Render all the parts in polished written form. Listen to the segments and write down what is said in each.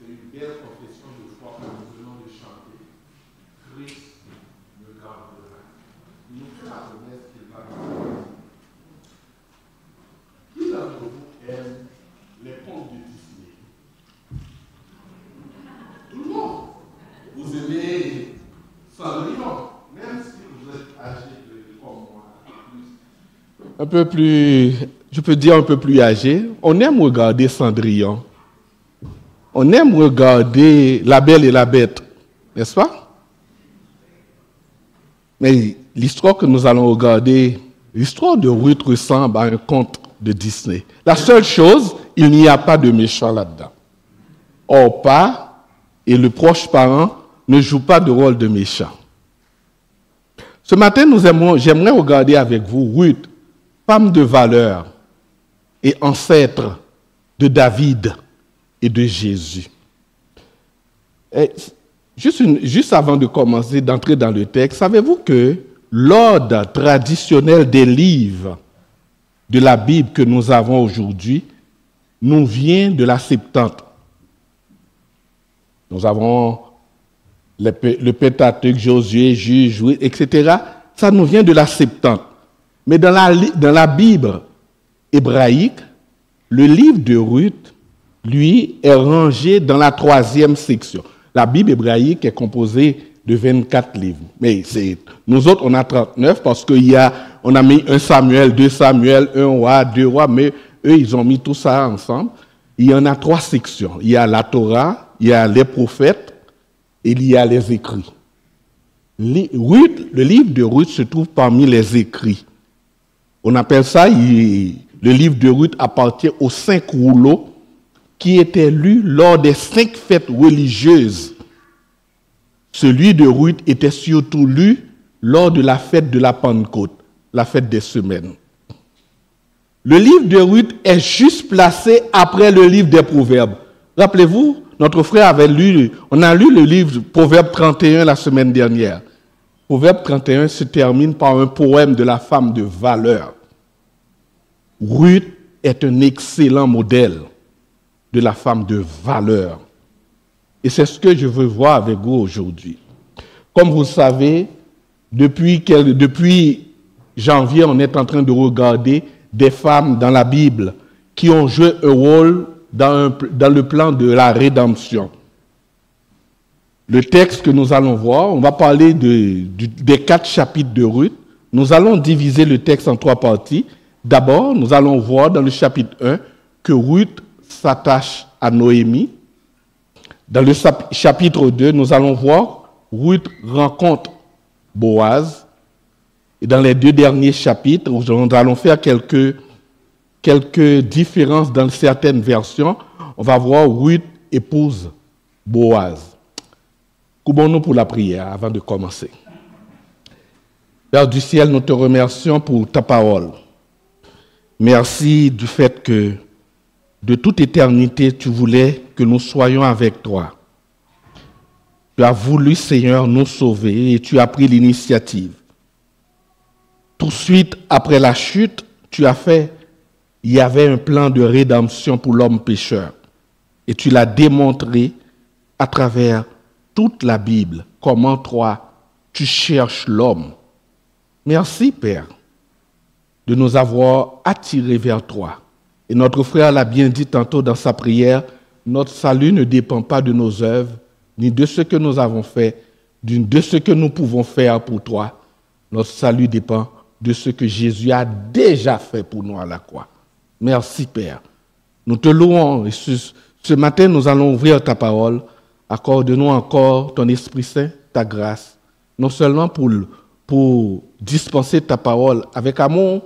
C'est une belle confession de foi que nous venons de chanter. Christ me gardera. Il nous fait la promesse qu'il va nous garder. Qui d'entre vous aime les contes de Disney? Tout le monde. Vous aimez Cendrillon, même si vous êtes âgé comme moi. Un peu plus, je peux dire un peu plus âgé. On aime regarder Cendrillon. On aime regarder La Belle et la Bête, n'est-ce pas? Mais l'histoire que nous allons regarder, l'histoire de Ruth ressemble à un conte de Disney. La seule chose, il n'y a pas de méchant là-dedans. Orpa et le proche parent ne jouent pas de rôle de méchant. Ce matin, j'aimerais regarder avec vous Ruth, femme de valeur et ancêtre de David et de Jésus. Et juste avant de commencer, d'entrer dans le texte, savez-vous que l'ordre traditionnel des livres de la Bible que nous avons aujourd'hui nous vient de la Septante. Nous avons le Pentateuque, Josué, Juge, etc. Ça nous vient de la Septante. Mais dans la Bible hébraïque, le livre de Ruth, lui, est rangé dans la 3e section. La Bible hébraïque est composée de 24 livres. Mais nous autres, on a 39 parce qu'on a mis 1 Samuel, 2 Samuel, 1 roi, 2 rois, mais eux, ils ont mis tout ça ensemble. Il y en a 3 sections. Il y a la Torah, il y a les prophètes, et il y a les écrits. Le livre de Ruth se trouve parmi les écrits. On appelle ça, le livre de Ruth appartient aux 5 rouleaux qui étaient lus lors des 5 fêtes religieuses. Celui de Ruth était surtout lu lors de la fête de la Pentecôte, la fête des semaines. Le livre de Ruth est juste placé après le livre des Proverbes. Rappelez-vous, notre frère on a lu le livre Proverbe 31 la semaine dernière. Proverbe 31 se termine par un poème de la femme de valeur. Ruth est un excellent modèle de la femme de valeur. Et c'est ce que je veux voir avec vous aujourd'hui. Comme vous le savez, depuis janvier, on est en train de regarder des femmes dans la Bible qui ont joué un rôle dans le plan de la rédemption. Le texte que nous allons voir, on va parler des 4 chapitres de Ruth. Nous allons diviser le texte en 3 parties. D'abord, nous allons voir dans le chapitre 1 que Ruth s'attache à Noémie. Dans le chapitre 2, nous allons voir Ruth rencontre Boaz. Et dans les 2 derniers chapitres, nous allons faire quelques différences dans certaines versions. On va voir Ruth épouse Boaz. Courbons-nous pour la prière avant de commencer. Père du ciel, nous te remercions pour ta parole. Merci du fait que de toute éternité, tu voulais que nous soyons avec toi. Tu as voulu, Seigneur, nous sauver et tu as pris l'initiative. Tout de suite après la chute, il y avait un plan de rédemption pour l'homme pécheur. Et tu l'as démontré à travers toute la Bible, comment toi, tu cherches l'homme. Merci, Père, de nous avoir attirés vers toi. Et notre frère l'a bien dit tantôt dans sa prière, notre salut ne dépend pas de nos œuvres, ni de ce que nous avons fait, de ce que nous pouvons faire pour toi. Notre salut dépend de ce que Jésus a déjà fait pour nous à la croix. Merci, Père. Nous te louons. Et ce matin, nous allons ouvrir ta parole. Accorde-nous encore ton Esprit Saint, ta grâce, non seulement pour dispenser ta parole avec amour,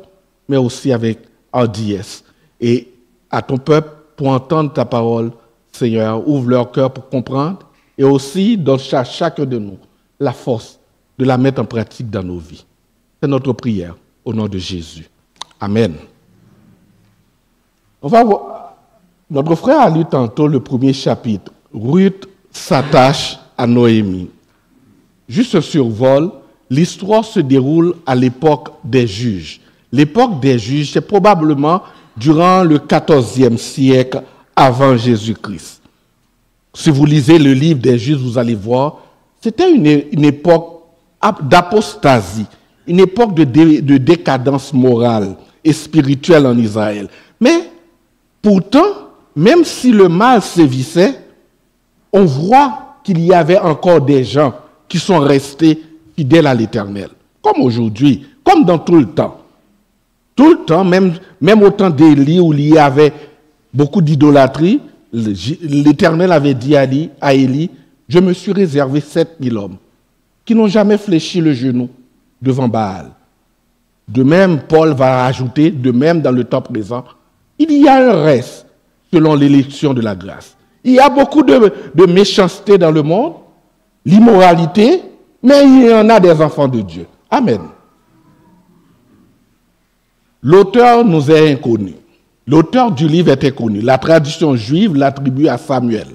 mais aussi avec hardiesse. Et à ton peuple, pour entendre ta parole, Seigneur, ouvre leur cœur pour comprendre et aussi donne à chacun de nous la force de la mettre en pratique dans nos vies. C'est notre prière au nom de Jésus. Amen. On va voir. Notre frère a lu tantôt le premier chapitre. Ruth s'attache à Noémie. Juste survol, l'histoire se déroule à l'époque des juges. L'époque des juges, c'est probablement durant le XIVe siècle avant Jésus-Christ. Si vous lisez le livre des Juges, vous allez voir, c'était une époque d'apostasie, une époque de décadence morale et spirituelle en Israël. Mais pourtant, même si le mal sévissait, on voit qu'il y avait encore des gens qui sont restés fidèles à l'Éternel. Comme aujourd'hui, comme dans tout le temps. Tout le temps, même au temps d'Élie où il y avait beaucoup d'idolâtrie, l'Éternel avait dit à Élie, je me suis réservé 7000 hommes qui n'ont jamais fléchi le genou devant Baal. De même, Paul va ajouter, de même dans le temps présent, il y a un reste selon l'élection de la grâce. Il y a beaucoup de méchanceté dans le monde, l'immoralité, mais il y en a des enfants de Dieu. Amen. L'auteur nous est inconnu. L'auteur du livre est inconnu. La tradition juive l'attribue à Samuel.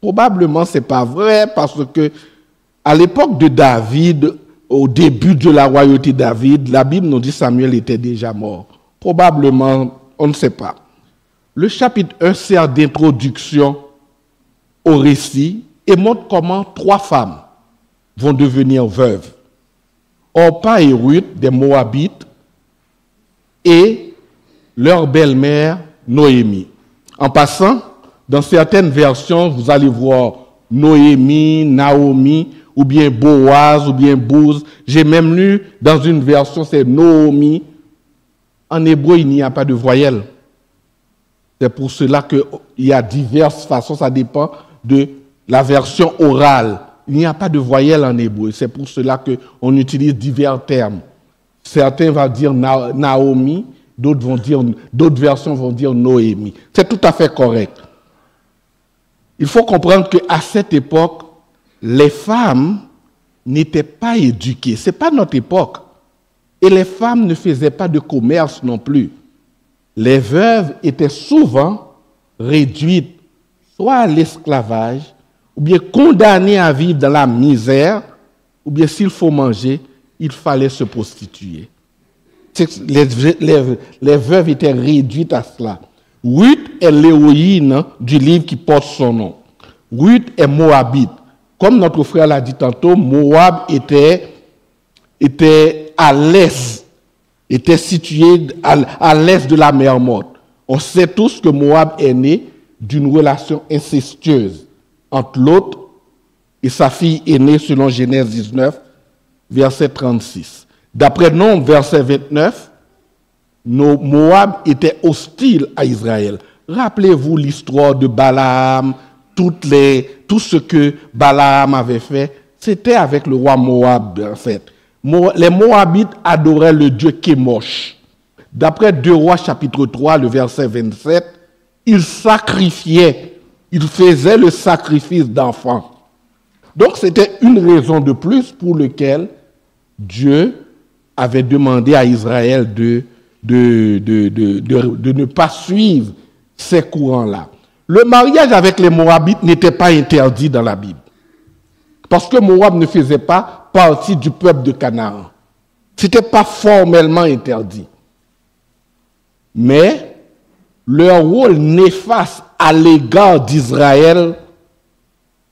Probablement, ce n'est pas vrai parce que à l'époque de David, au début de la royauté de David, la Bible nous dit que Samuel était déjà mort. Probablement, on ne sait pas. Le chapitre 1 sert d'introduction au récit et montre comment 3 femmes vont devenir veuves. Orpa et Ruth, des Moabites, et leur belle-mère, Noémie. En passant, dans certaines versions, vous allez voir Noémie, Naomi, ou bien Boaz, ou bien Bouz. J'ai même lu dans une version, c'est Noomi. En hébreu, il n'y a pas de voyelle. C'est pour cela qu'il y a diverses façons, ça dépend de la version orale. Il n'y a pas de voyelle en hébreu. C'est pour cela qu'on utilise divers termes. Certains vont dire Naomi, d'autres versions vont dire Noémie. C'est tout à fait correct. Il faut comprendre qu'à cette époque, les femmes n'étaient pas éduquées. Ce n'est pas notre époque. Et les femmes ne faisaient pas de commerce non plus. Les veuves étaient souvent réduites soit à l'esclavage, ou bien condamnées à vivre dans la misère, ou bien s'il faut manger, il fallait se prostituer. Les veuves étaient réduites à cela. Ruth est l'héroïne du livre qui porte son nom. Ruth est moabite. Comme notre frère l'a dit tantôt, Moab était à l'est, était situé à l'est de la mer Morte. On sait tous que Moab est né d'une relation incestueuse entre Lot et sa fille aînée selon Genèse 19, verset 36. D'après Nombre, verset 29, Moab était hostile à Israël. Rappelez-vous l'histoire de Balaam, tout ce que Balaam avait fait, c'était avec le roi Moab, en fait. Les Moabites adoraient le dieu Kémosh. D'après 2 Rois, chapitre 3, le verset 27, ils sacrifiaient, ils faisaient le sacrifice d'enfants. Donc, c'était une raison de plus pour laquelle Dieu avait demandé à Israël de ne pas suivre ces courants-là. Le mariage avec les Moabites n'était pas interdit dans la Bible. Parce que Moab ne faisait pas partie du peuple de Canaan. Ce n'était pas formellement interdit. Mais leur rôle néfaste à l'égard d'Israël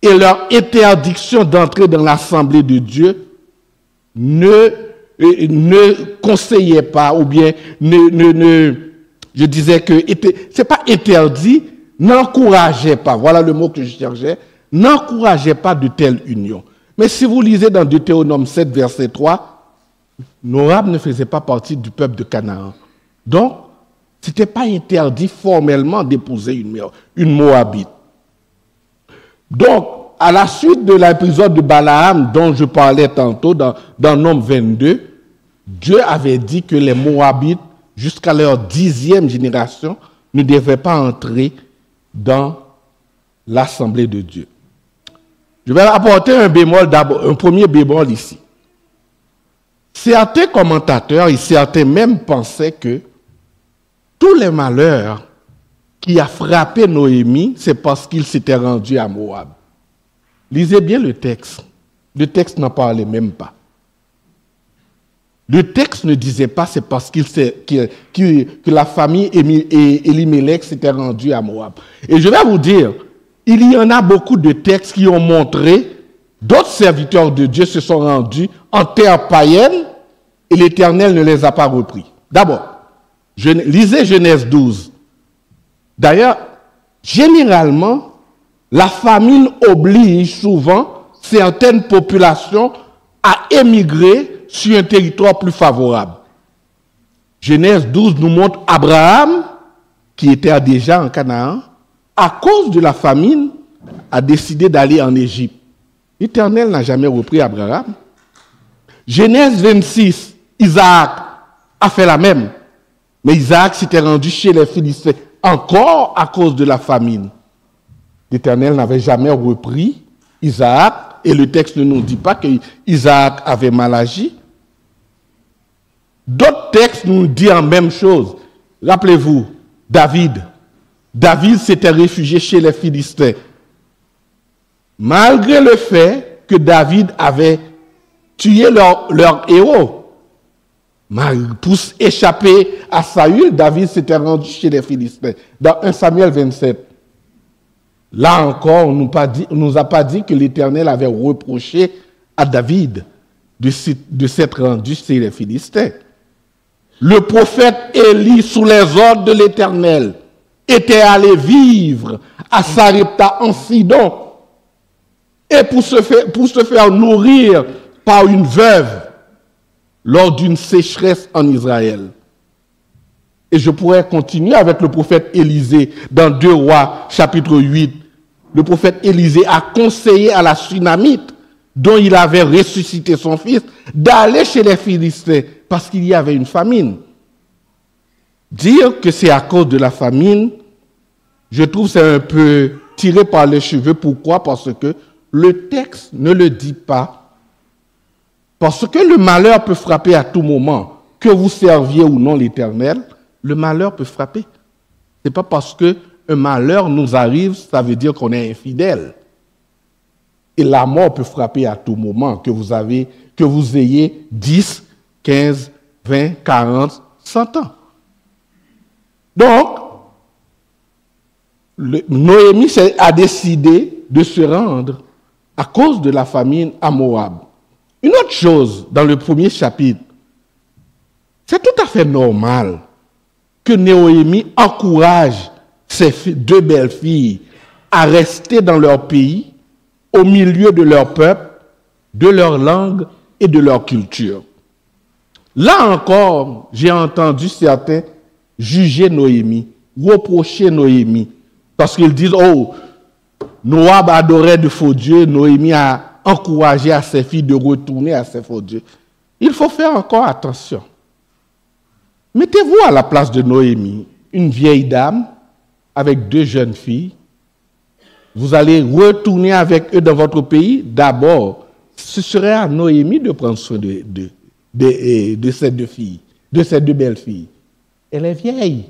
et leur interdiction d'entrer dans l'assemblée de Dieu ne conseillait pas, ou bien je disais que ce n'est pas interdit, n'encourageait pas, voilà le mot que je cherchais, n'encourageait pas de telle union. Mais si vous lisez dans Deutéronome 7, verset 3, Moab ne faisait pas partie du peuple de Canaan. Donc, ce n'était pas interdit formellement d'épouser une Moabite. Donc, à la suite de l'épisode de Balaam dont je parlais tantôt dans Nombre 22, Dieu avait dit que les Moabites, jusqu'à leur 10e génération, ne devaient pas entrer dans l'assemblée de Dieu. Je vais apporter un bémol d'abord, un premier bémol ici. Certains commentateurs et certains même pensaient que tous les malheurs qui a frappé Noémie, c'est parce qu'il s'était rendu à Moab. Lisez bien le texte. Le texte n'en parlait même pas. Le texte ne disait pas c'est parce que la famille Elimelech s'était rendue à Moab. Et je vais vous dire, il y en a beaucoup de textes qui ont montré, d'autres serviteurs de Dieu se sont rendus en terre païenne et l'Éternel ne les a pas repris. D'abord, lisez Genèse 12. D'ailleurs, généralement, la famine oblige souvent certaines populations à émigrer sur un territoire plus favorable. Genèse 12 nous montre Abraham, qui était déjà en Canaan, à cause de la famine, a décidé d'aller en Égypte. L'Éternel n'a jamais repris Abraham. Genèse 26, Isaac a fait la même. Mais Isaac s'était rendu chez les Philistins encore à cause de la famine. L'Éternel n'avait jamais repris Isaac, et le texte ne nous dit pas que Isaac avait mal agi. D'autres textes nous disent la même chose. Rappelez-vous, David. David s'était réfugié chez les Philistins. Malgré le fait que David avait tué leur héros. Pour échapper à Saül, David s'était rendu chez les Philistins. Dans 1 Samuel 27. Là encore, on ne nous a pas dit que l'Éternel avait reproché à David de s'être rendu chez les Philistins. Le prophète Élie, sous les ordres de l'Éternel, était allé vivre à Sarepta en Sidon. Et pour se faire nourrir par une veuve lors d'une sécheresse en Israël. Et je pourrais continuer avec le prophète Élisée dans 2 Rois, chapitre 8. Le prophète Élisée a conseillé à la Sunamite, dont il avait ressuscité son fils, d'aller chez les Philistins parce qu'il y avait une famine. Dire que c'est à cause de la famine, je trouve que c'est un peu tiré par les cheveux. Pourquoi? Parce que le texte ne le dit pas. Parce que le malheur peut frapper à tout moment. Que vous serviez ou non l'Éternel, le malheur peut frapper. Ce n'est pas parce qu'un malheur nous arrive, ça veut dire qu'on est infidèle. Et la mort peut frapper à tout moment, que vous ayez 10, 15, 20, 40, 100 ans. Donc, Noémie a décidé de se rendre à cause de la famine à Moab. Une autre chose, dans le premier chapitre, c'est tout à fait normal que Noémie encourage ses deux belles filles à rester dans leur pays, au milieu de leur peuple, de leur langue et de leur culture. Là encore, j'ai entendu certains juger Noémie, reprocher Noémie, parce qu'ils disent, oh, Moab adorait de faux dieux, Noémie a encouragé à ses filles de retourner à ces faux dieux. Il faut faire encore attention. Mettez-vous à la place de Noémie, une vieille dame avec deux jeunes filles. Vous allez retourner avec eux dans votre pays. D'abord, ce serait à Noémie de prendre soin de ces deux filles, de ces deux belles filles. Elle est vieille.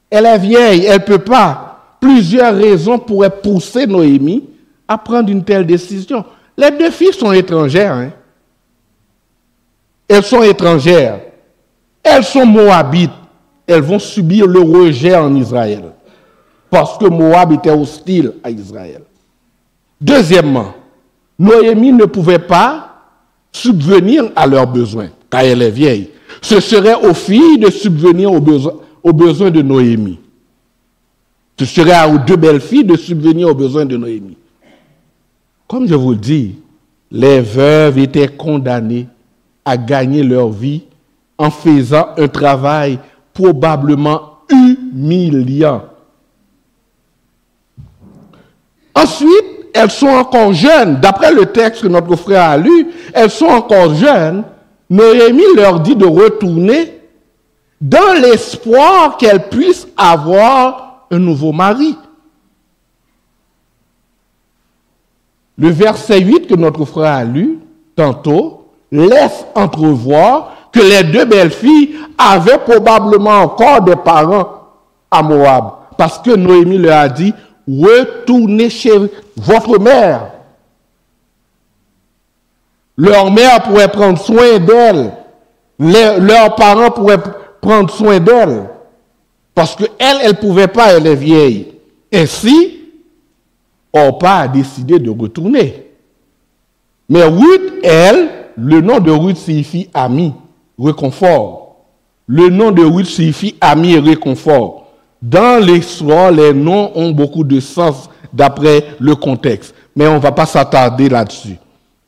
Elle est vieille, elle ne peut pas. Plusieurs raisons pourraient pousser Noémie à prendre une telle décision. Les deux filles sont étrangères. Hein? Elles sont étrangères. Elles sont moabites. Elles vont subir le rejet en Israël. Parce que Moab était hostile à Israël. Deuxièmement, Noémie ne pouvait pas subvenir à leurs besoins, car elle est vieille. Ce serait aux filles de subvenir aux besoins de Noémie. Ce serait aux deux belles filles de subvenir aux besoins de Noémie. Comme je vous le dis, les veuves étaient condamnées à gagner leur vie en faisant un travail probablement humiliant. Ensuite, elles sont encore jeunes. D'après le texte que notre frère a lu, elles sont encore jeunes. Noémie leur dit de retourner dans l'espoir qu'elles puissent avoir un nouveau mari. Le verset 8 que notre frère a lu tantôt laisse entrevoir que les deux belles filles avaient probablement encore des parents à Moab. Parce que Noémie leur a dit, retournez chez votre mère. Leur mère pourrait prendre soin d'elles. Leurs parents pourraient prendre soin d'elles. Parce qu'elle ne pouvait pas, elle est vieille. Ainsi, Orpa a décidé de retourner. Mais Ruth, elle, le nom de Ruth signifie ami, réconfort. Le nom de Ruth signifie ami et réconfort. Dans l'histoire, les noms ont beaucoup de sens d'après le contexte. Mais on ne va pas s'attarder là-dessus.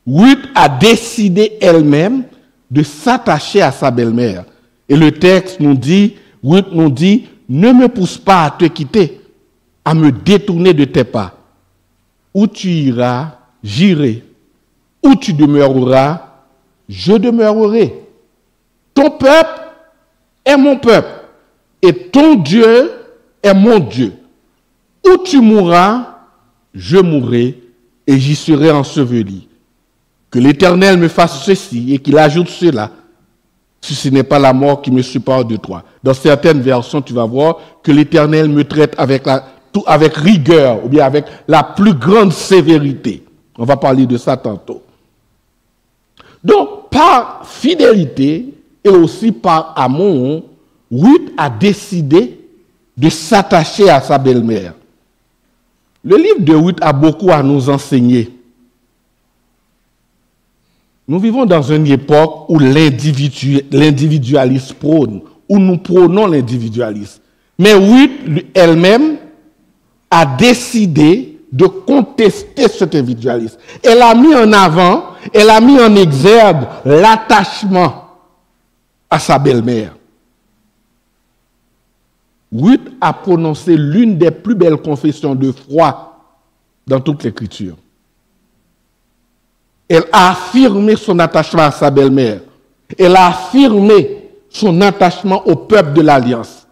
Ruth a décidé elle-même de s'attacher à sa belle-mère. Et le texte nous dit, Ruth nous dit, ne me pousse pas à te quitter, à me détourner de tes pas. Où tu iras, j'irai. Où tu demeureras, je demeurerai. Ton peuple est mon peuple, et ton Dieu est mon Dieu. Où tu mourras, je mourrai, et j'y serai enseveli. Que l'Éternel me fasse ceci, et qu'il ajoute cela, si ce n'est pas la mort qui me sépare de toi. Dans certaines versions, tu vas voir que l'Éternel me traite avec rigueur, ou bien avec la plus grande sévérité. On va parler de ça tantôt. Donc, par fidélité et aussi par amour, Ruth a décidé de s'attacher à sa belle-mère. Le livre de Ruth a beaucoup à nous enseigner. Nous vivons dans une époque où l'individualisme prône, où nous prônons l'individualisme. Mais Ruth elle-même a décidé de contester cet individualisme. Elle a mis en avant, elle a mis en exergue l'attachement à sa belle-mère. Ruth a prononcé l'une des plus belles confessions de foi dans toute l'Écriture. Elle a affirmé son attachement à sa belle-mère. Elle a affirmé son attachement au peuple de l'Alliance.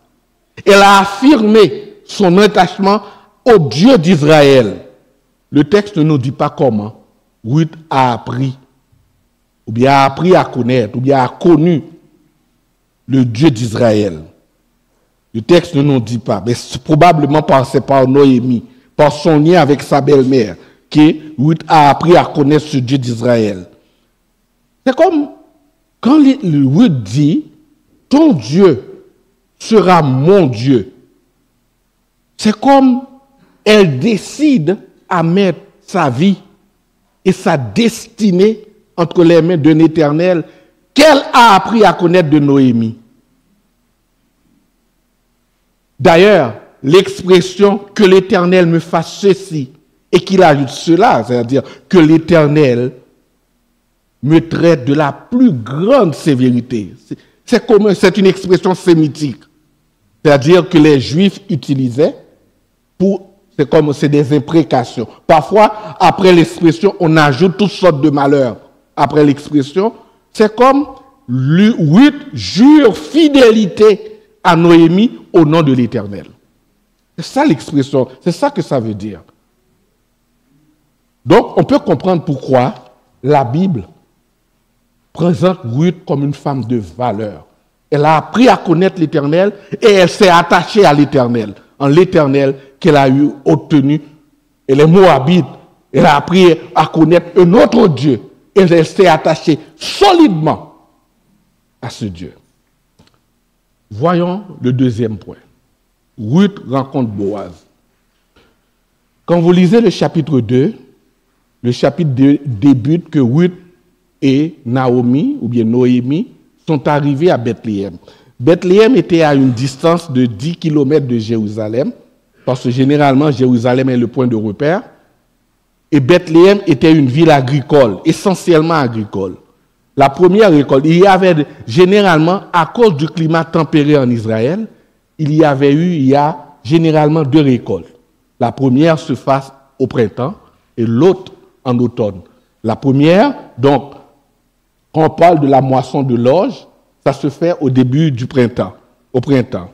Elle a affirmé son attachement au Dieu d'Israël. Le texte ne nous dit pas comment Ruth a appris, ou bien a appris à connaître, ou bien a connu le Dieu d'Israël. Le texte ne nous dit pas, mais c'est probablement c'est par Noémie, par son lien avec sa belle-mère, que Ruth a appris à connaître ce Dieu d'Israël. C'est comme quand Ruth dit, ton Dieu sera mon Dieu. C'est comme elle décide à mettre sa vie et sa destinée entre les mains d'un Éternel qu'elle a appris à connaître de Noémie. D'ailleurs, l'expression « que l'Éternel me fasse ceci » et qu'il ajoute cela, c'est-à-dire que l'Éternel me traite de la plus grande sévérité. C'est une expression sémitique, c'est-à-dire que les Juifs utilisaient c'est des imprécations. Parfois, après l'expression, on ajoute toutes sortes de malheurs. Après l'expression, c'est comme Ruth jure fidélité à Noémie au nom de l'Éternel. C'est ça l'expression, c'est ça que ça veut dire. Donc, on peut comprendre pourquoi la Bible présente Ruth comme une femme de valeur. Elle a appris à connaître l'Éternel et elle s'est attachée à l'Éternel. En l'Éternel qu'elle a obtenu, elle est moabite, elle a appris à connaître un autre Dieu et elle s'est attachée solidement à ce Dieu. Voyons le deuxième point. Ruth rencontre Boaz. Quand vous lisez le chapitre 2, le chapitre 2 débute que Ruth et Naomi, ou bien Noémie, sont arrivés à Bethléem. Bethléem était à une distance de 10 km de Jérusalem, parce que généralement, Jérusalem est le point de repère. Et Bethléem était une ville agricole, essentiellement agricole. La première récolte, il y avait généralement, à cause du climat tempéré en Israël, il y a généralement 2 récoltes. La première se fasse au printemps et l'autre en automne. La première, donc, quand on parle de la moisson de l'orge, ça se fait au début du printemps, au printemps.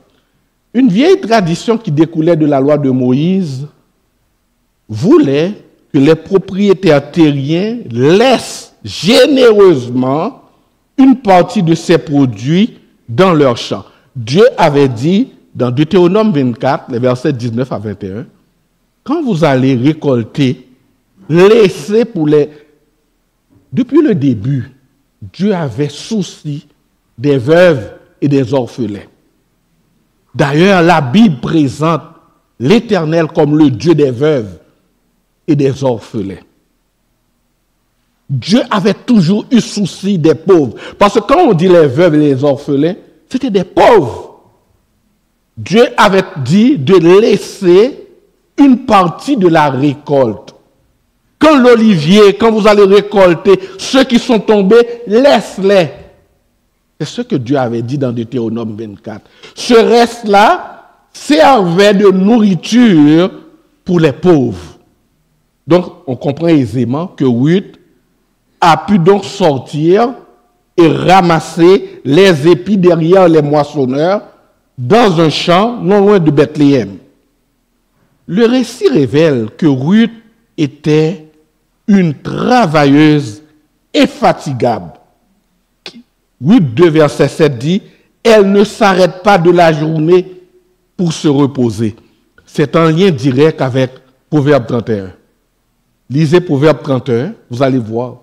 Une vieille tradition qui découlait de la loi de Moïse voulait que les propriétaires terriens laissent généreusement une partie de ces produits dans leurs champs. Dieu avait dit dans Deutéronome 24, les versets 19 à 21, quand vous allez récolter, laissez pour les... Depuis le début, Dieu avait souci des veuves et des orphelins. D'ailleurs, la Bible présente l'Éternel comme le Dieu des veuves et des orphelins. Dieu avait toujours eu souci des pauvres. Parce que quand on dit les veuves et les orphelins, c'était des pauvres. Dieu avait dit de laisser une partie de la récolte. Quand l'olivier, quand vous allez récolter, ceux qui sont tombés, laisse-les. C'est ce que Dieu avait dit dans Deutéronome 24. Ce reste-là servait de nourriture pour les pauvres. Donc, on comprend aisément que Ruth a pu donc sortir et ramasser les épis derrière les moissonneurs dans un champ non loin de Bethléem. Le récit révèle que Ruth était une travailleuse infatigable. Ruth 2, verset 7 dit, « Elle ne s'arrête pas de la journée pour se reposer. » C'est un lien direct avec Proverbe 31. Lisez Proverbe 31, vous allez voir.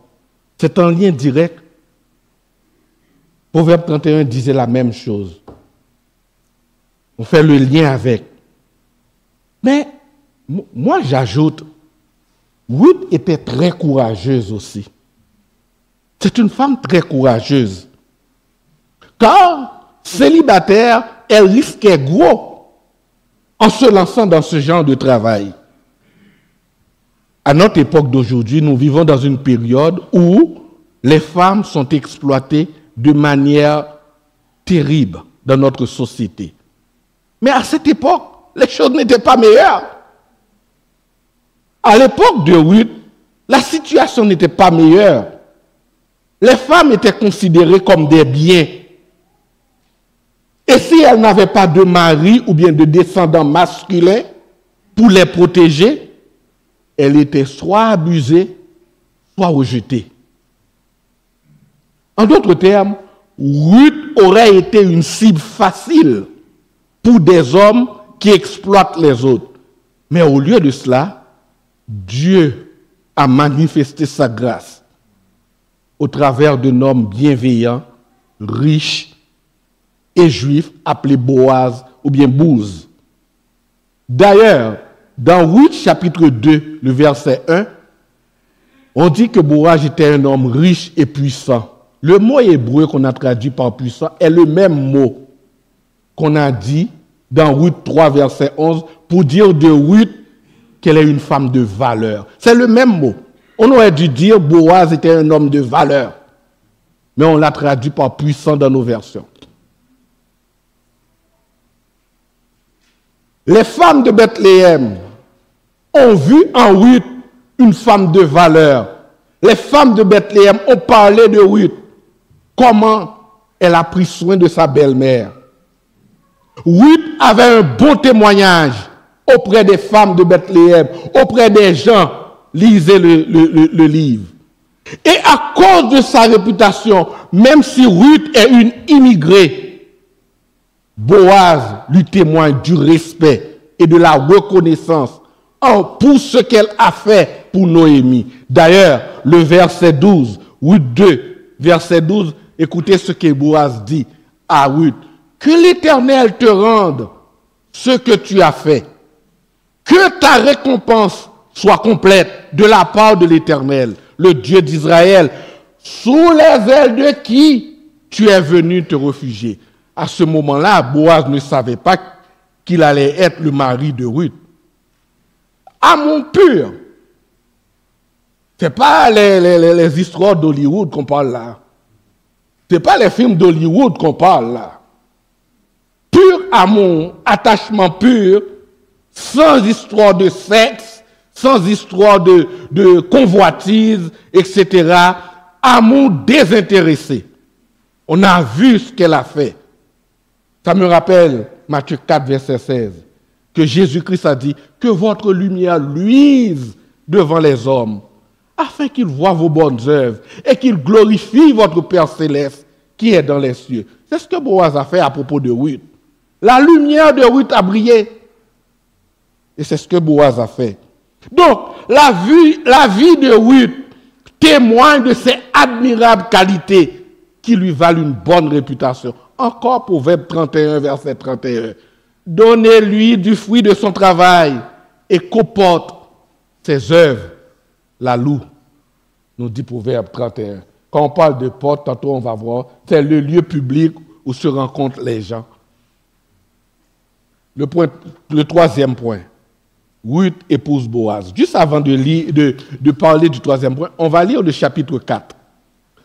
C'est un lien direct. Proverbe 31 disait la même chose. On fait le lien avec. Mais moi, j'ajoute, Ruth était très courageuse aussi. C'est une femme très courageuse. Car, célibataire, elle risquait gros en se lançant dans ce genre de travail. À notre époque d'aujourd'hui, nous vivons dans une période où les femmes sont exploitées de manière terrible dans notre société. Mais à cette époque, les choses n'étaient pas meilleures. À l'époque de Ruth, la situation n'était pas meilleure. Les femmes étaient considérées comme des biens. Et si elles n'avaient pas de mari ou bien de descendants masculins pour les protéger, elles étaient soit abusées, soit rejetées. En d'autres termes, Ruth aurait été une cible facile pour des hommes qui exploitent les autres. Mais au lieu de cela, Dieu a manifesté sa grâce au travers d'un homme bienveillant, riche et juif appelé Boaz ou bien Bouz. D'ailleurs, dans Ruth chapitre 2, le verset 1, on dit que Boaz était un homme riche et puissant. Le mot hébreu qu'on a traduit par puissant est le même mot qu'on a dit dans Ruth 3, verset 11, pour dire de Ruth qu'elle est une femme de valeur. C'est le même mot. On aurait dû dire Boaz était un homme de valeur, mais on l'a traduit par puissant dans nos versions. Les femmes de Bethléem ont vu en Ruth une femme de valeur. Les femmes de Bethléem ont parlé de Ruth, comment elle a pris soin de sa belle-mère. Ruth avait un bon témoignage auprès des femmes de Bethléem, auprès des gens. Lisez le livre. Et à cause de sa réputation, même si Ruth est une immigrée, Boaz lui témoigne du respect et de la reconnaissance pour ce qu'elle a fait pour Noémie. D'ailleurs, le verset 12, Ruth 2, verset 12, écoutez ce que Boaz dit à Ruth. Que l'Éternel te rende ce que tu as fait. Que ta récompense soit complète de la part de l'Éternel, le Dieu d'Israël, sous les ailes de qui tu es venu te réfugier. À ce moment-là, Boaz ne savait pas qu'il allait être le mari de Ruth. Amour pur. Ce n'est pas les histoires d'Hollywood qu'on parle là. Ce n'est pas les films d'Hollywood qu'on parle là. Pur amour, attachement pur, sans histoire de sexe, sans histoire de convoitise, etc. Amour désintéressé. On a vu ce qu'elle a fait. Ça me rappelle Matthieu 4, verset 16, que Jésus-Christ a dit que votre lumière luise devant les hommes, afin qu'ils voient vos bonnes œuvres et qu'ils glorifient votre Père céleste qui est dans les cieux. C'est ce que Boaz a fait à propos de Ruth. La lumière de Ruth a brillé. Et c'est ce que Boaz a fait. Donc, la vie de Ruth témoigne de ses admirables qualités qui lui valent une bonne réputation. Encore Proverbe 31, verset 31. Donnez-lui du fruit de son travail et qu'au porte ses œuvres la louent, nous dit Proverbe 31. Quand on parle de porte, tantôt on va voir, c'est le lieu public où se rencontrent les gens. Le troisième point, Ruth épouse Boaz. Juste avant de parler du troisième point, on va lire le chapitre 4.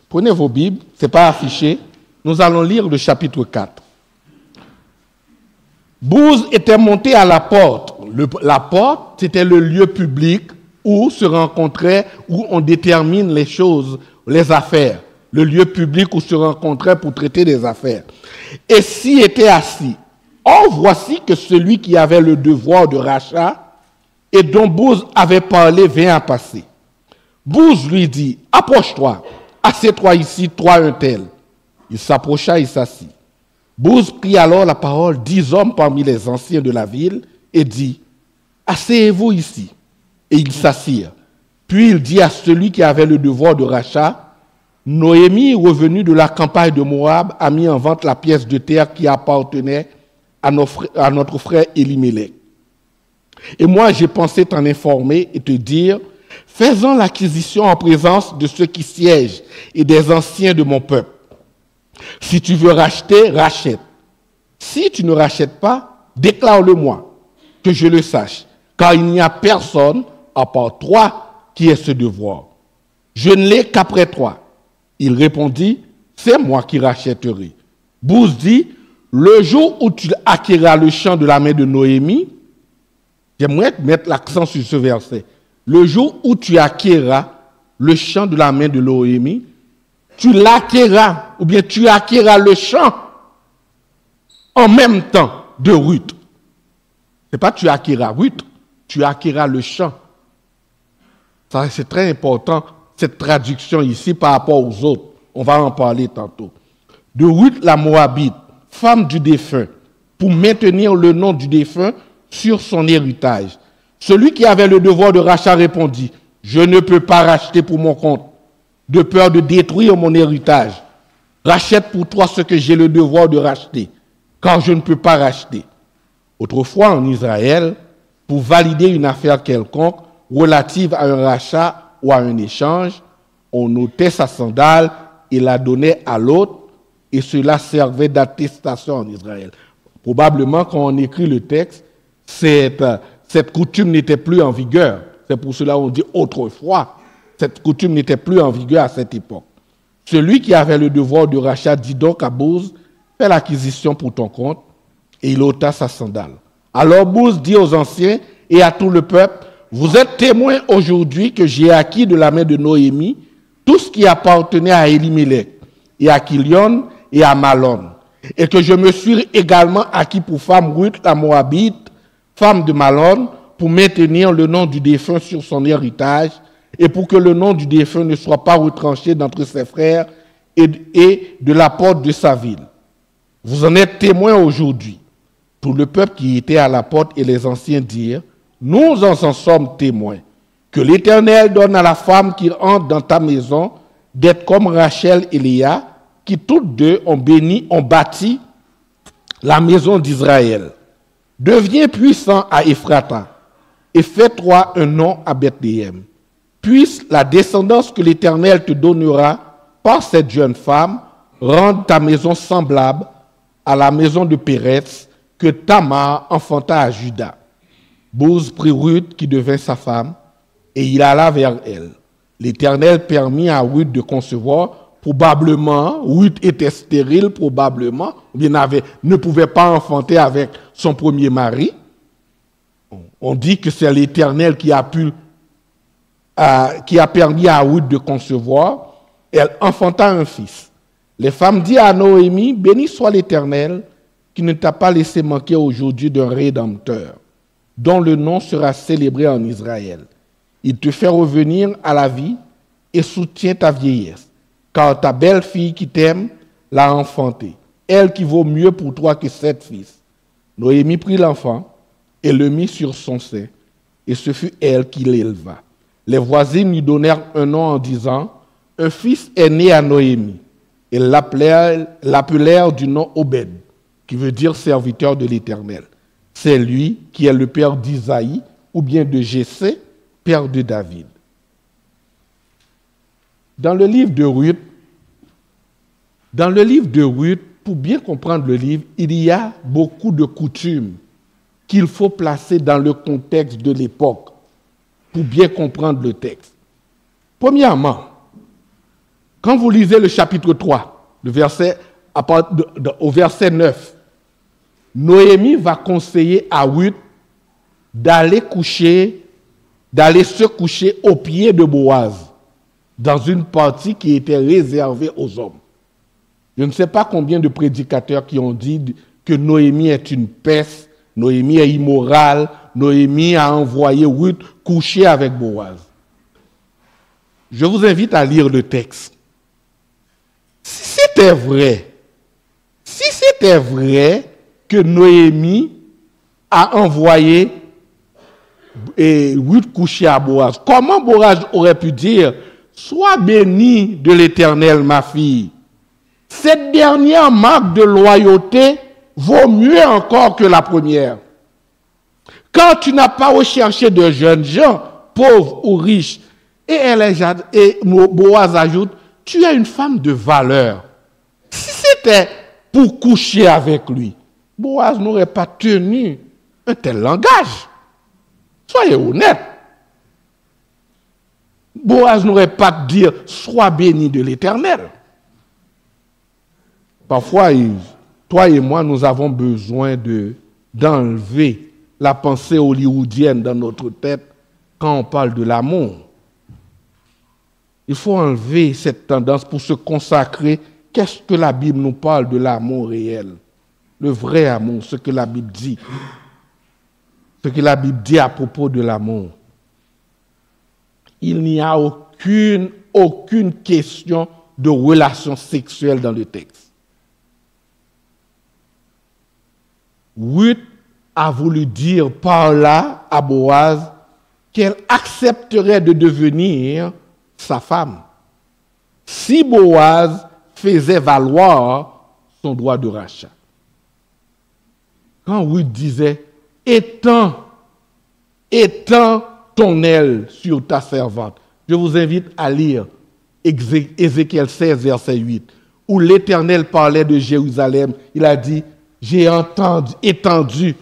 Prenez vos Bibles, ce n'est pas affiché. Nous allons lire le chapitre 4. Boaz était monté à la porte. La porte, c'était le lieu public où se rencontraient, où on détermine les choses, les affaires. Le lieu public où se rencontraient pour traiter des affaires. Et s'y était assis. Or, voici que celui qui avait le devoir de rachat et dont Boaz avait parlé vint à passer. Boaz lui dit, « Approche-toi, assieds-toi ici, toi un tel. » Il s'approcha et s'assit. Boaz prit alors la parole 10 hommes parmi les anciens de la ville et dit, « Asseyez-vous ici. » Et ils s'assirent. Puis il dit à celui qui avait le devoir de rachat, « Noémie, revenue de la campagne de Moab, a mis en vente la pièce de terre qui appartenait à notre frère Élimélec. Et moi, j'ai pensé t'en informer et te dire, faisons l'acquisition en présence de ceux qui siègent et des anciens de mon peuple. Si tu veux racheter, rachète. Si tu ne rachètes pas, déclare-le-moi, que je le sache, car il n'y a personne, à part toi, qui ait ce devoir. Je ne l'ai qu'après toi. Il répondit, c'est moi qui rachèterai. Boaz dit, le jour où tu acquéras le champ de la main de Noémie, j'aimerais mettre l'accent sur ce verset. Le jour où tu acquéras le champ de la main de Noémie, tu l'acquéras, ou bien tu acquéras le champ en même temps de Ruth. Ce n'est pas tu acquéras Ruth, tu acquéras le champ. Ça, c'est très important, cette traduction ici par rapport aux autres. On va en parler tantôt. De Ruth la Moabite, femme du défunt, pour maintenir le nom du défunt sur son héritage. Celui qui avait le devoir de rachat répondit, « Je ne peux pas racheter pour mon compte, de peur de détruire mon héritage. Rachète pour toi ce que j'ai le devoir de racheter, car je ne peux pas racheter. » Autrefois, en Israël, pour valider une affaire quelconque relative à un rachat ou à un échange, on ôtait sa sandale et la donnait à l'autre, et cela servait d'attestation en Israël. Probablement, quand on écrit le texte, cette coutume n'était plus en vigueur. C'est pour cela qu'on dit autrefois. Cette coutume n'était plus en vigueur à cette époque. Celui qui avait le devoir de rachat dit donc à Boaz, fais l'acquisition pour ton compte, et il ôta sa sandale. Alors Boaz dit aux anciens et à tout le peuple, vous êtes témoins aujourd'hui que j'ai acquis de la main de Noémie tout ce qui appartenait à Élimélec, et à Kilion, et à Malon, et que je me suis également acquis pour femme Ruth la Moabite, femme de Malon, pour maintenir le nom du défunt sur son héritage, et pour que le nom du défunt ne soit pas retranché d'entre ses frères et de la porte de sa ville. Vous en êtes témoins aujourd'hui. Tout le peuple qui était à la porte et les anciens dirent, nous en sommes témoins, que l'Éternel donne à la femme qui entre dans ta maison d'être comme Rachel et Léa, qui toutes deux ont bâti la maison d'Israël. Deviens puissant à Ephrata et fais-toi un nom à Bethléem. Puisse la descendance que l'Éternel te donnera par cette jeune femme rendre ta maison semblable à la maison de Pérez que Tamar enfanta à Juda. Boaz prit Ruth qui devint sa femme et il alla vers elle. L'Éternel permit à Ruth de concevoir. Probablement, Ruth était stérile, probablement, ou bien ne pouvait pas enfanter avec son premier mari. On dit que c'est l'Éternel qui a permis à Ruth de concevoir. Elle enfanta un fils. Les femmes dirent à Noémie, béni soit l'Éternel qui ne t'a pas laissé manquer aujourd'hui d'un rédempteur, dont le nom sera célébré en Israël. Il te fait revenir à la vie et soutient ta vieillesse. Car ta belle-fille qui t'aime l'a enfanté, elle qui vaut mieux pour toi que 7 fils. Noémie prit l'enfant et le mit sur son sein, et ce fut elle qui l'éleva. Les voisines lui donnèrent un nom en disant, un fils est né à Noémie. Et l'appelèrent du nom Obed, qui veut dire serviteur de l'Éternel. C'est lui qui est le père d'Isaïe, ou bien de Jessé, père de David. Dans le livre de Ruth, pour bien comprendre le livre, il y a beaucoup de coutumes qu'il faut placer dans le contexte de l'époque pour bien comprendre le texte. Premièrement, quand vous lisez le chapitre 3, au verset 9, Noémie va conseiller à Ruth d'aller se coucher au pied de Boaz, dans une partie qui était réservée aux hommes. Je ne sais pas combien de prédicateurs qui ont dit que Noémie est une peste, Noémie est immorale, Noémie a envoyé Ruth coucher avec Boaz. Je vous invite à lire le texte. Si c'était vrai que Noémie a envoyé Ruth coucher à Boaz, comment Boaz aurait pu dire « Sois bénie de l'Éternel, ma fille ». Cette dernière marque de loyauté vaut mieux encore que la première. Quand tu n'as pas recherché de jeunes gens, pauvres ou riches, et Boaz ajoute, tu es une femme de valeur. Si c'était pour coucher avec lui, Boaz n'aurait pas tenu un tel langage. Soyez honnêtes. Boaz n'aurait pas dit, sois béni de l'Éternel. Parfois, toi et moi, nous avons besoin d'enlever la pensée hollywoodienne dans notre tête quand on parle de l'amour. Il faut enlever cette tendance pour se consacrer. Qu'est-ce que la Bible nous parle de l'amour réel? Le vrai amour, ce que la Bible dit. Ce que la Bible dit à propos de l'amour. Il n'y a aucune question de relation sexuelle dans le texte. Ruth a voulu dire par là à Boaz qu'elle accepterait de devenir sa femme si Boaz faisait valoir son droit de rachat. Quand Ruth disait « Étends ton aile sur ta servante », je vous invite à lire Ézéchiel 16, verset 8, où l'Éternel parlait de Jérusalem. Il a dit « J'ai étendu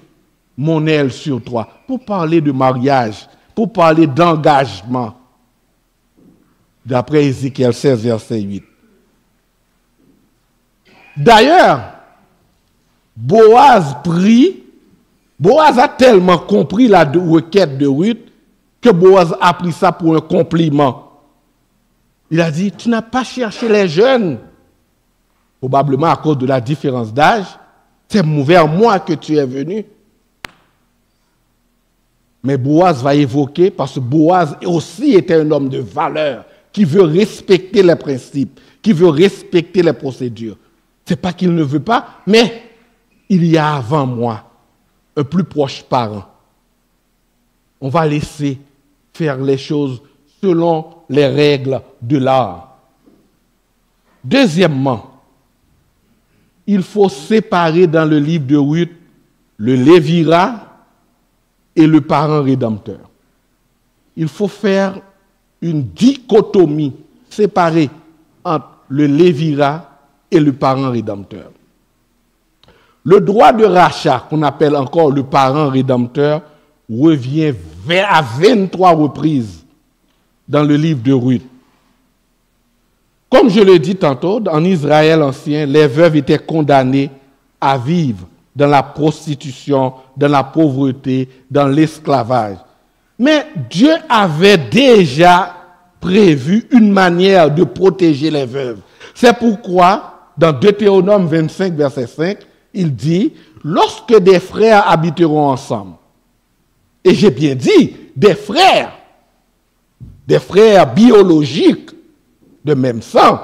mon aile sur toi » pour parler de mariage, pour parler d'engagement. D'après Ézéchiel 16, verset 8. D'ailleurs, Boaz a tellement compris la requête de Ruth que Boaz a pris ça pour un compliment. Il a dit, tu n'as pas cherché les jeunes, probablement à cause de la différence d'âge, c'est vers moi que tu es venu. Mais Boaz va évoquer, parce que Boaz aussi était un homme de valeur, qui veut respecter les principes, qui veut respecter les procédures. Ce n'est pas qu'il ne veut pas, mais il y a avant moi un plus proche parent. On va laisser faire les choses selon les règles de l'art. Deuxièmement, il faut séparer dans le livre de Ruth le lévira et le parent rédempteur. Il faut faire une dichotomie séparée entre le lévira et le parent rédempteur. Le droit de rachat, qu'on appelle encore le parent rédempteur, revient à 23 reprises dans le livre de Ruth. Comme je l'ai dit tantôt, en Israël ancien, les veuves étaient condamnées à vivre dans la prostitution, dans la pauvreté, dans l'esclavage. Mais Dieu avait déjà prévu une manière de protéger les veuves. C'est pourquoi, dans Deutéronome 25, verset 5, il dit, lorsque des frères habiteront ensemble, et j'ai bien dit, des frères biologiques de même sang,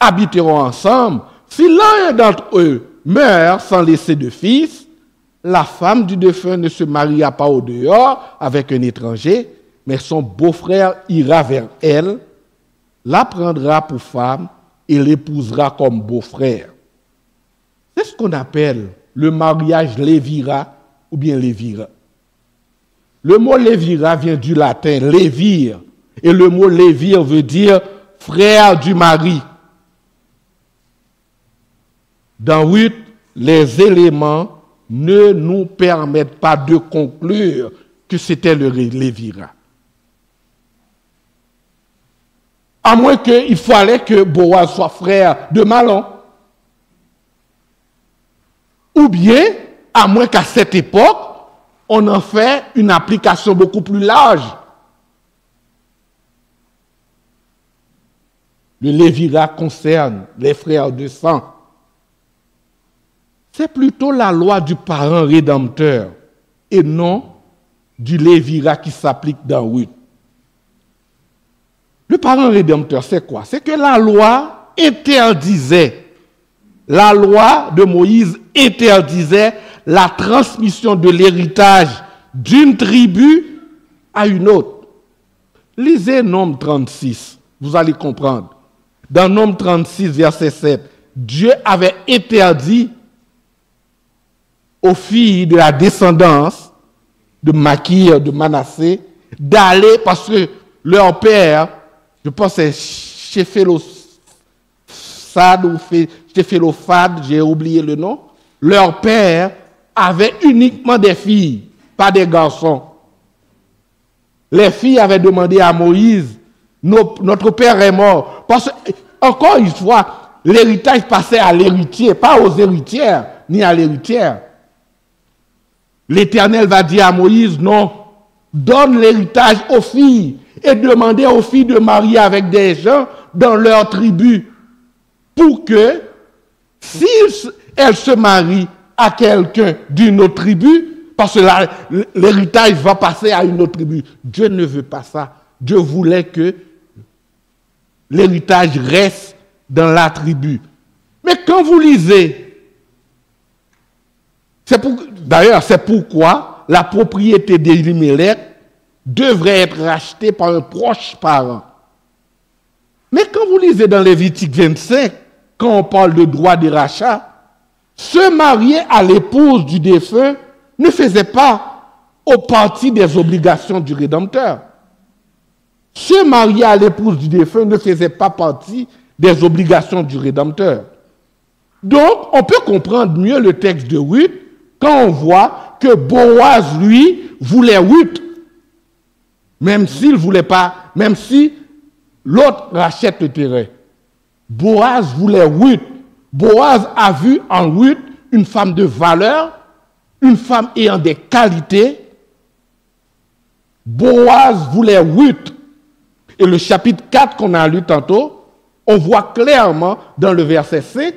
habiteront ensemble, si l'un d'entre eux meurt sans laisser de fils, la femme du défunt ne se mariera pas au dehors avec un étranger, mais son beau-frère ira vers elle, la prendra pour femme et l'épousera comme beau-frère. C'est ce qu'on appelle le mariage lévira ou bien lévira. Le mot lévira vient du latin lévir. Et le mot lévir veut dire frère du mari. Dans Ruth, les éléments ne nous permettent pas de conclure que c'était le lévira. À moins qu'il fallait que Boaz soit frère de Mahlon. Ou bien, à moins qu'à cette époque, on en fait une application beaucoup plus large. Le lévira concerne les frères de sang. C'est plutôt la loi du parent rédempteur et non du lévira qui s'applique dans Ruth. Le parent rédempteur, c'est quoi? C'est que la loi interdisait, la loi de Moïse interdisait la transmission de l'héritage d'une tribu à une autre. Lisez Nombre 36, vous allez comprendre. Dans Nombre 36, verset 7, Dieu avait interdit aux filles de la descendance de Makir, de Manassé, d'aller, parce que leur père, je pense que c'est Shephélophad, j'ai oublié le nom, leur père avait uniquement des filles, pas des garçons. Les filles avaient demandé à Moïse, notre père est mort. Parce que, encore une fois, l'héritage passait à l'héritier, pas aux héritières, ni à l'héritière. L'Éternel va dire à Moïse, non, donne l'héritage aux filles et demandez aux filles de marier avec des gens dans leur tribu pour que, si elles se marient à quelqu'un d'une autre tribu, parce que l'héritage va passer à une autre tribu. Dieu ne veut pas ça. Dieu voulait que l'héritage reste dans la tribu. Mais quand vous lisez, d'ailleurs, c'est pourquoi la propriété d'Elimelech devrait être rachetée par un proche parent. Mais quand vous lisez dans Lévitique 25, quand on parle de droit de rachat, se marier à l'épouse du défunt ne faisait pas partie des obligations du Rédempteur. Se marier à l'épouse du défunt ne faisait pas partie des obligations du Rédempteur. Donc, on peut comprendre mieux le texte de Ruth quand on voit que Boaz, lui, voulait Ruth. Même s'il voulait pas, même si l'autre rachète le terrain. Boaz voulait Ruth. Boaz a vu en Ruth une femme de valeur, une femme ayant des qualités. Boaz voulait Ruth. Et le chapitre 4 qu'on a lu tantôt, on voit clairement dans le verset 5,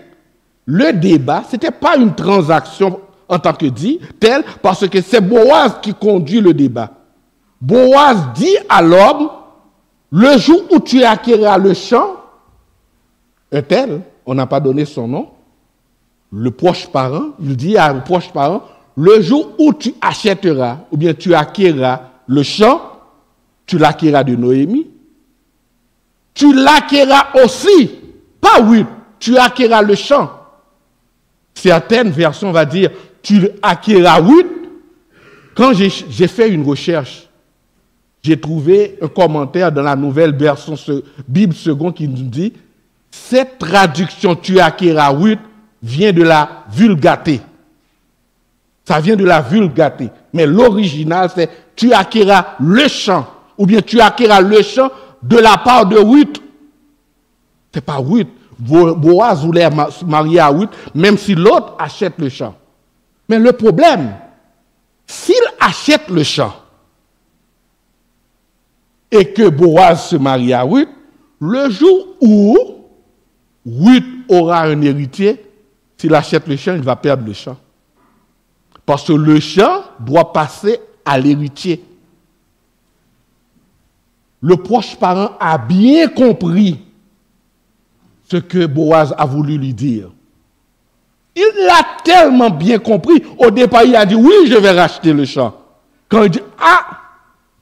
le débat, ce n'était pas une transaction en tant que dit, telle, parce que c'est Boaz qui conduit le débat. Boaz dit à l'homme, le jour où tu acquéras le champ, un tel, on n'a pas donné son nom, le proche parent, il dit à un proche parent, le jour où tu achèteras, ou bien tu acquéras le champ, tu l'acquéras de Noémie, tu l'acquéras aussi, pas oui, tu acquéras le champ. Certaines versions vont dire, tu acquéras oui. Quand j'ai fait une recherche, j'ai trouvé un commentaire dans la nouvelle version Bible seconde qui nous dit, cette traduction tu acquéras oui vient de la Vulgate. Ça vient de la Vulgate. Mais l'original, c'est tu acquéras le champ, ou bien tu acquéras le champ de la part de Ruth. Ce n'est pas Ruth. Boaz voulait se marier à Ruth, même si l'autre achète le champ. Mais le problème, s'il achète le champ et que Boaz se marie à Ruth, le jour où Ruth aura un héritier, s'il achète le champ, il va perdre le champ. Parce que le champ doit passer à l'héritier. Le proche parent a bien compris ce que Boaz a voulu lui dire. Il l'a tellement bien compris. Au départ, il a dit, oui, je vais racheter le champ. Quand il dit,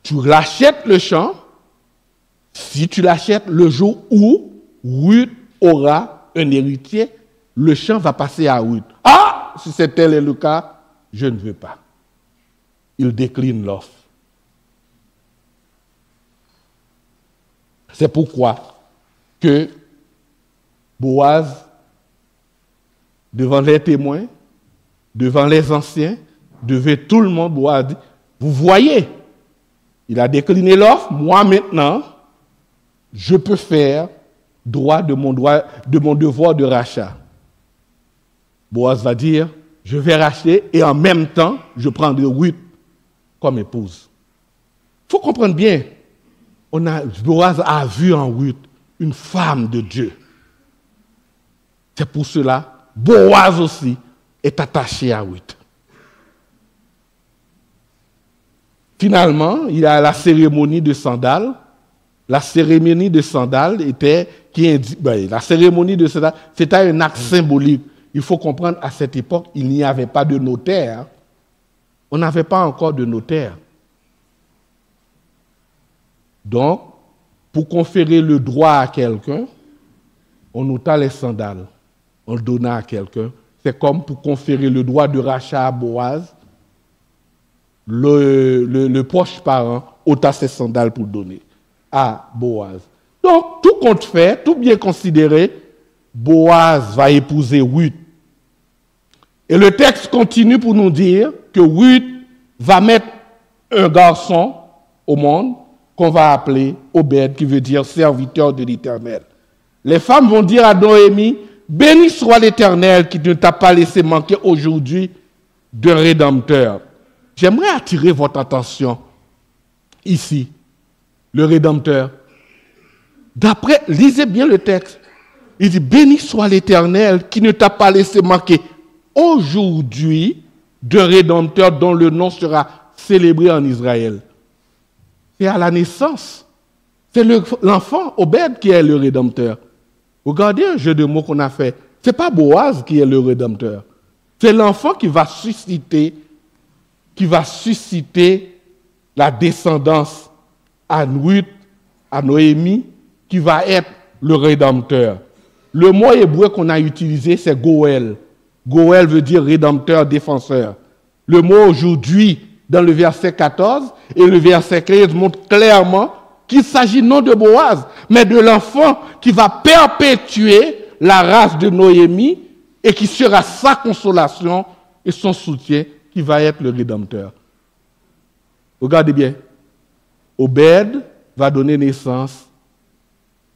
tu rachètes le champ, si tu l'achètes le jour où Ruth aura un héritier, le champ va passer à Ruth. Si c'est tel est le cas, je ne veux pas. Il décline l'offre. C'est pourquoi que Boaz, devant les témoins, devant les anciens, devant tout le monde, Boaz dit, vous voyez, il a décliné l'offre, moi maintenant, je peux faire droit de mon devoir de rachat. Boaz va dire, je vais racheter et en même temps, je prendrai Ruth comme épouse. Il faut comprendre bien, Boaz a vu en Ruth une femme de Dieu. C'est pour cela, Boaz aussi est attaché à Ruth. Finalement, il y a la cérémonie de sandales. La cérémonie de sandales c'était un acte symbolique. Il faut comprendre, à cette époque, il n'y avait pas de notaire. On n'avait pas encore de notaire. Donc, pour conférer le droit à quelqu'un, on ôta les sandales. On le donna à quelqu'un. C'est comme pour conférer le droit de rachat à Boaz. Le proche parent ôta ses sandales pour donner à Boaz. Donc, tout compte fait, tout bien considéré, Boaz va épouser Ruth. Et le texte continue pour nous dire que Ruth va mettre un garçon au monde qu'on va appeler Obed, qui veut dire serviteur de l'Éternel. Les femmes vont dire à Noémie, béni soit l'Éternel qui ne t'a pas laissé manquer aujourd'hui d'un Rédempteur. J'aimerais attirer votre attention ici, le Rédempteur. Lisez bien le texte. Il dit, béni soit l'Éternel qui ne t'a pas laissé manquer aujourd'hui d'un Rédempteur dont le nom sera célébré en Israël. C'est à la naissance. C'est l'enfant Obed qui est le Rédempteur. Regardez un jeu de mots qu'on a fait. Ce n'est pas Boaz qui est le Rédempteur. C'est l'enfant qui va susciter la descendance à Ruth, à Noémie, qui va être le Rédempteur. Le mot hébreu qu'on a utilisé, c'est Goël. Goël veut dire Rédempteur, défenseur. Le mot aujourd'hui, dans le verset 14 et le verset 15, montre clairement qu'il s'agit non de Boaz, mais de l'enfant qui va perpétuer la race de Noémie et qui sera sa consolation et son soutien, qui va être le Rédempteur. Regardez bien. Obed va donner naissance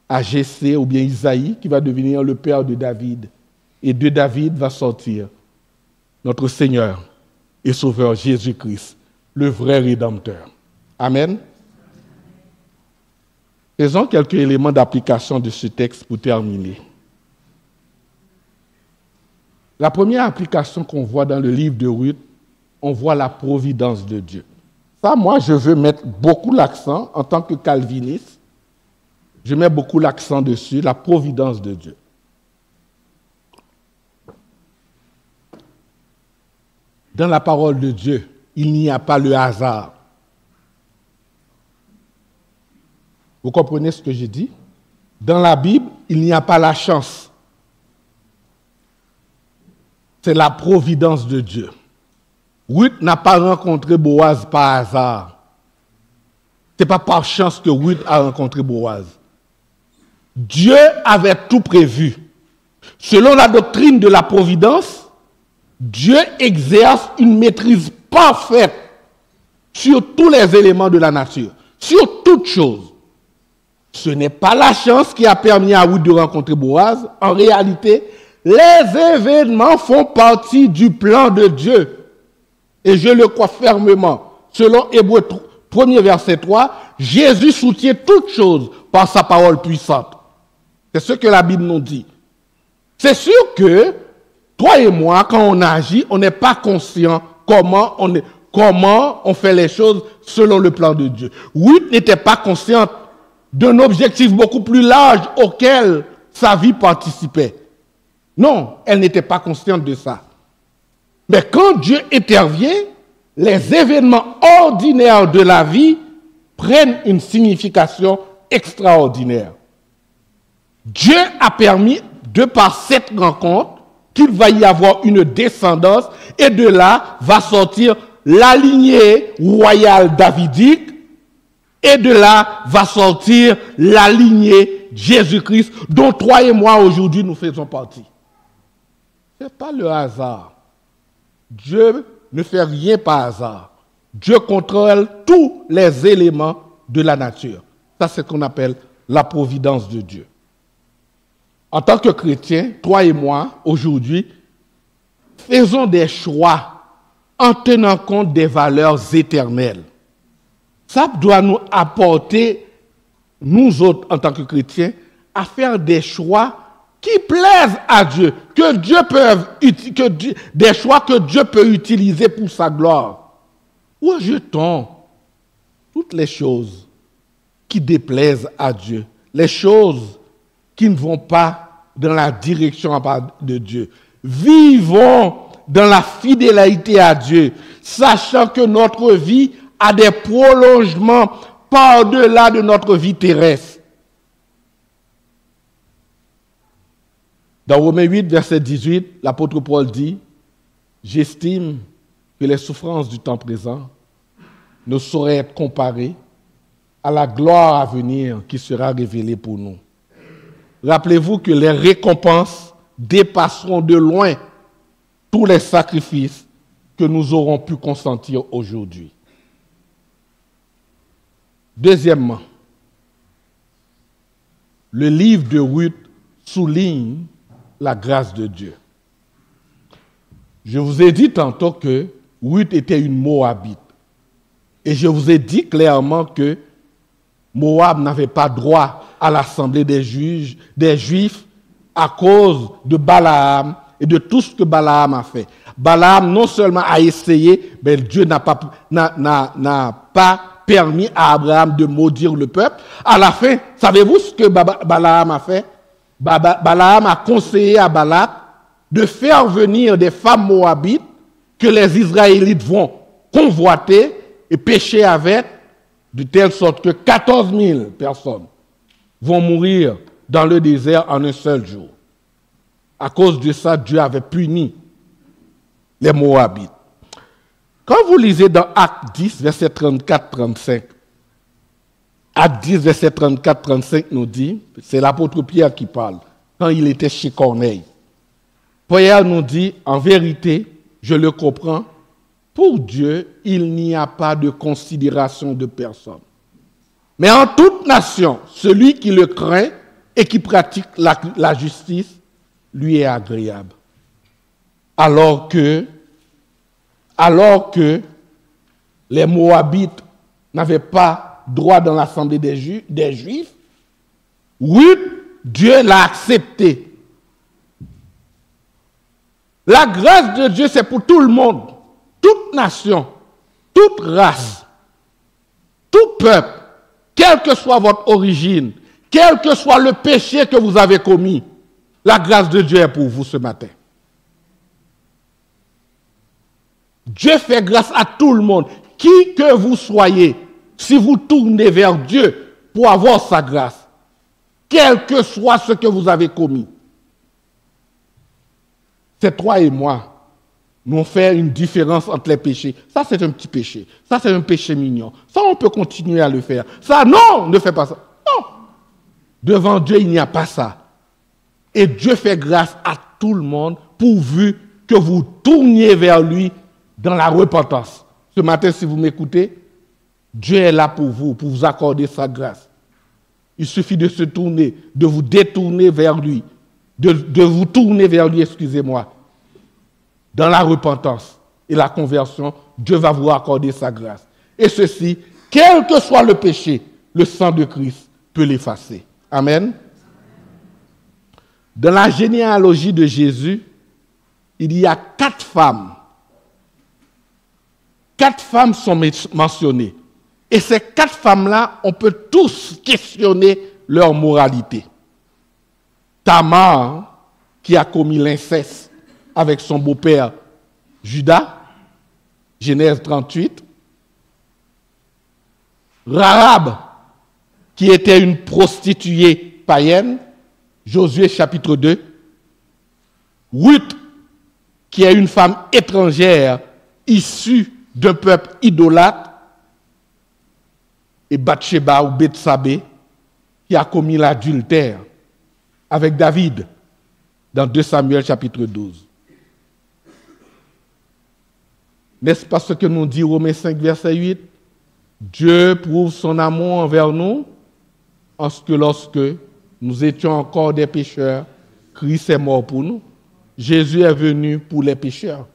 à Jessé ou bien Isaïe, qui va devenir le père de David. Et de David va sortir notre Seigneur et Sauveur Jésus-Christ, le vrai Rédempteur. Amen. Faisons quelques éléments d'application de ce texte pour terminer. La première application qu'on voit dans le livre de Ruth, on voit la providence de Dieu. Ça, moi, je veux mettre beaucoup l'accent, en tant que calviniste, je mets beaucoup l'accent dessus, la providence de Dieu. Dans la parole de Dieu, il n'y a pas le hasard. Vous comprenez ce que j'ai dit? Dans la Bible, il n'y a pas la chance. C'est la providence de Dieu. Ruth n'a pas rencontré Boaz par hasard. Ce n'est pas par chance que Ruth a rencontré Boaz. Dieu avait tout prévu. Selon la doctrine de la providence, Dieu exerce une maîtrise parfaite sur tous les éléments de la nature, sur toutes choses. Ce n'est pas la chance qui a permis à Ruth de rencontrer Boaz. En réalité, les événements font partie du plan de Dieu. Et je le crois fermement. Selon Hébreux 1er verset 3, Jésus soutient toutes choses par sa parole puissante. C'est ce que la Bible nous dit. C'est sûr que toi et moi, quand on agit, on n'est pas conscient comment on fait les choses selon le plan de Dieu. Ruth n'était pas consciente d'un objectif beaucoup plus large auquel sa vie participait. Non, elle n'était pas consciente de ça. Mais quand Dieu intervient, les événements ordinaires de la vie prennent une signification extraordinaire. Dieu a permis, de par cette rencontre, qu'il va y avoir une descendance et de là va sortir la lignée royale davidique Et de là va sortir la lignée Jésus-Christ dont toi et moi aujourd'hui nous faisons partie. Ce n'est pas le hasard. Dieu ne fait rien par hasard. Dieu contrôle tous les éléments de la nature. Ça, c'est ce qu'on appelle la providence de Dieu. En tant que chrétiens, toi et moi, aujourd'hui, faisons des choix en tenant compte des valeurs éternelles. Ça doit nous apporter, nous autres, en tant que chrétiens, à faire des choix qui plaisent à Dieu, des choix que Dieu peut utiliser pour sa gloire. Rejetons toutes les choses qui déplaisent à Dieu, les choses qui ne vont pas dans la direction de Dieu. Vivons dans la fidélité à Dieu, sachant que notre vie a des prolongements par-delà de notre vie terrestre. Dans Romains 8, verset 18, l'apôtre Paul dit « J'estime que les souffrances du temps présent ne sauraient être comparées à la gloire à venir qui sera révélée pour nous. Rappelez-vous que les récompenses dépasseront de loin tous les sacrifices que nous aurons pu consentir aujourd'hui. » Deuxièmement, le livre de Ruth souligne la grâce de Dieu. Je vous ai dit tantôt que Ruth était une Moabite. Et je vous ai dit clairement que Moab n'avait pas droit à l'assemblée des Juifs à cause de Balaam et de tout ce que Balaam a fait. Balaam non seulement a essayé, mais Dieu n'a pas permis à Abraham de maudire le peuple. À la fin, savez-vous ce que Balaam a fait? Balaam a conseillé à Balak de faire venir des femmes moabites que les Israélites vont convoiter et pécher avec, de telle sorte que 14 000 personnes vont mourir dans le désert en un seul jour. À cause de ça, Dieu avait puni les Moabites. Quand vous lisez dans Actes 10, verset 34-35, Actes 10, verset 34-35 nous dit, c'est l'apôtre Pierre qui parle, quand il était chez Corneille. Pierre nous dit, en vérité, je le comprends, pour Dieu, il n'y a pas de considération de personne. Mais en toute nation, celui qui le craint et qui pratique la justice, lui est agréable. Alors que les Moabites n'avaient pas droit dans l'assemblée des Juifs, oui, Dieu l'a accepté. La grâce de Dieu, c'est pour tout le monde, toute nation, toute race, tout peuple, quelle que soit votre origine, quel que soit le péché que vous avez commis, la grâce de Dieu est pour vous ce matin. Dieu fait grâce à tout le monde. Qui que vous soyez, si vous tournez vers Dieu pour avoir sa grâce, quel que soit ce que vous avez commis, c'est toi et moi, nous faisons une différence entre les péchés. Ça, c'est un petit péché. Ça, c'est un péché mignon. Ça, on peut continuer à le faire. Ça, non, ne fais pas ça. Non. Devant Dieu, il n'y a pas ça. Et Dieu fait grâce à tout le monde pourvu que vous tourniez vers lui dans la repentance. Ce matin, si vous m'écoutez, Dieu est là pour vous accorder sa grâce. Il suffit de se tourner, de vous détourner vers lui, de vous tourner vers lui, excusez-moi, dans la repentance et la conversion, Dieu va vous accorder sa grâce. Et ceci, quel que soit le péché, le sang de Christ peut l'effacer. Amen. Dans la généalogie de Jésus, il y a 4 femmes. 4 femmes sont mentionnées. Et ces 4 femmes-là, on peut tous questionner leur moralité. Tamar, qui a commis l'inceste avec son beau-père Judas, Genèse 38. Rahab, qui était une prostituée païenne, Josué chapitre 2. Ruth, qui est une femme étrangère issue d'un peuple idolâtre. et Bathsheba ou Bethsabée qui a commis l'adultère avec David dans 2 Samuel chapitre 12. N'est-ce pas ce que nous dit Romains 5, verset 8? Dieu prouve son amour envers nous en ce que lorsque nous étions encore des pécheurs, Christ est mort pour nous. Jésus est venu pour les pécheurs.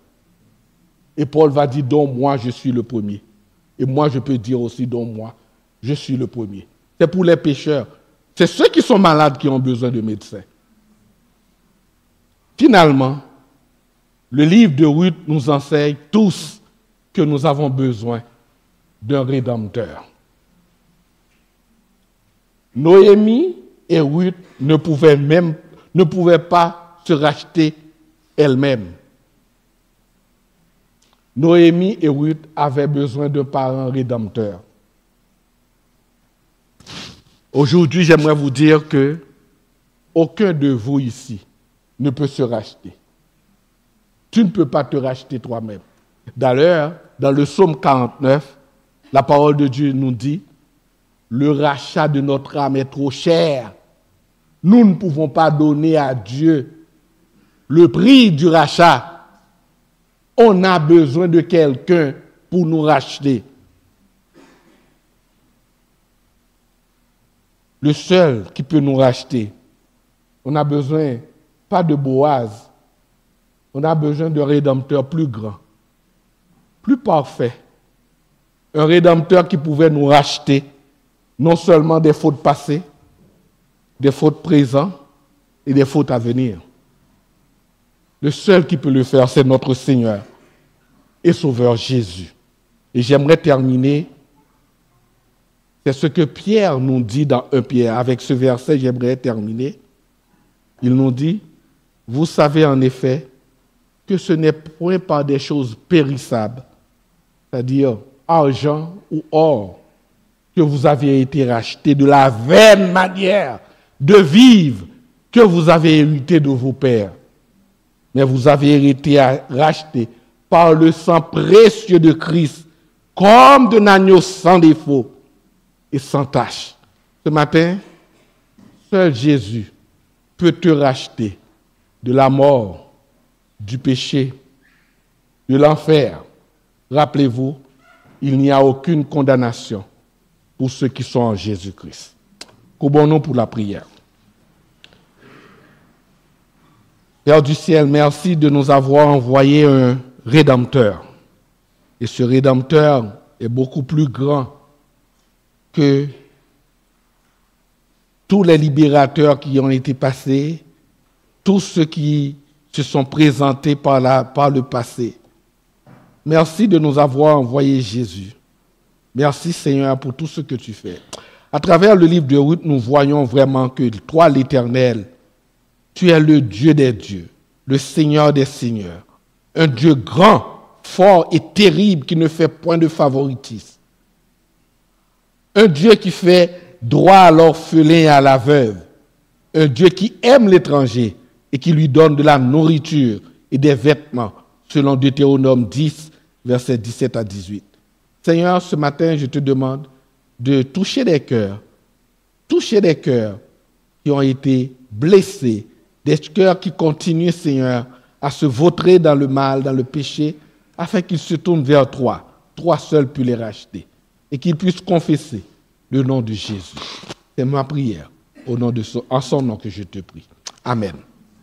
Et Paul va dire, donc moi, je suis le premier. Et moi, je peux dire aussi, donc moi, je suis le premier. C'est pour les pécheurs. C'est ceux qui sont malades qui ont besoin de médecins. Finalement, le livre de Ruth nous enseigne tous que nous avons besoin d'un rédempteur. Noémie et Ruth ne pouvaient pas se racheter elles-mêmes. Noémie et Ruth avaient besoin d'un parent rédempteur. Aujourd'hui, j'aimerais vous dire que aucun de vous ici ne peut se racheter. Tu ne peux pas te racheter toi-même. D'ailleurs, dans le psaume 49, la parole de Dieu nous dit « Le rachat de notre âme est trop cher. Nous ne pouvons pas donner à Dieu le prix du rachat. On a besoin de quelqu'un pour nous racheter. » Le seul qui peut nous racheter, on a besoin pas de Boaz, on a besoin d'un rédempteur plus grand, plus parfait. Un rédempteur qui pouvait nous racheter non seulement des fautes passées, des fautes présentes et des fautes à venir. Le seul qui peut le faire, c'est notre Seigneur et Sauveur Jésus. Et j'aimerais terminer, c'est ce que Pierre nous dit dans 1 Pierre. Avec ce verset, j'aimerais terminer. Il nous dit, « Vous savez en effet que ce n'est point par des choses périssables, c'est-à-dire argent ou or, que vous avez été rachetés de la vaine manière de vivre que vous avez hérité de vos pères. Mais vous avez été rachetés par le sang précieux de Christ, comme d'un agneau sans défaut et sans tache. » Ce matin, seul Jésus peut te racheter de la mort, du péché, de l'enfer. Rappelez-vous, il n'y a aucune condamnation pour ceux qui sont en Jésus-Christ. Courbons-nous pour la prière. Père du ciel, merci de nous avoir envoyé un Rédempteur. Et ce Rédempteur est beaucoup plus grand que tous les libérateurs qui ont été passés, tous ceux qui se sont présentés par le passé. Merci de nous avoir envoyé Jésus. Merci Seigneur pour tout ce que tu fais. À travers le livre de Ruth, nous voyons vraiment que toi, l'Éternel, tu es le Dieu des dieux, le Seigneur des seigneurs, un Dieu grand, fort et terrible qui ne fait point de favoritisme. Un Dieu qui fait droit à l'orphelin et à la veuve. Un Dieu qui aime l'étranger et qui lui donne de la nourriture et des vêtements, selon Deutéronome 10, versets 17 à 18. Seigneur, ce matin, je te demande de toucher des cœurs qui ont été blessés, des cœurs qui continuent, Seigneur, à se vautrer dans le mal, dans le péché, afin qu'ils se tournent vers toi. Toi seul peux les racheter et qu'ils puissent confesser le nom de Jésus. C'est ma prière, en son nom que je te prie. Amen.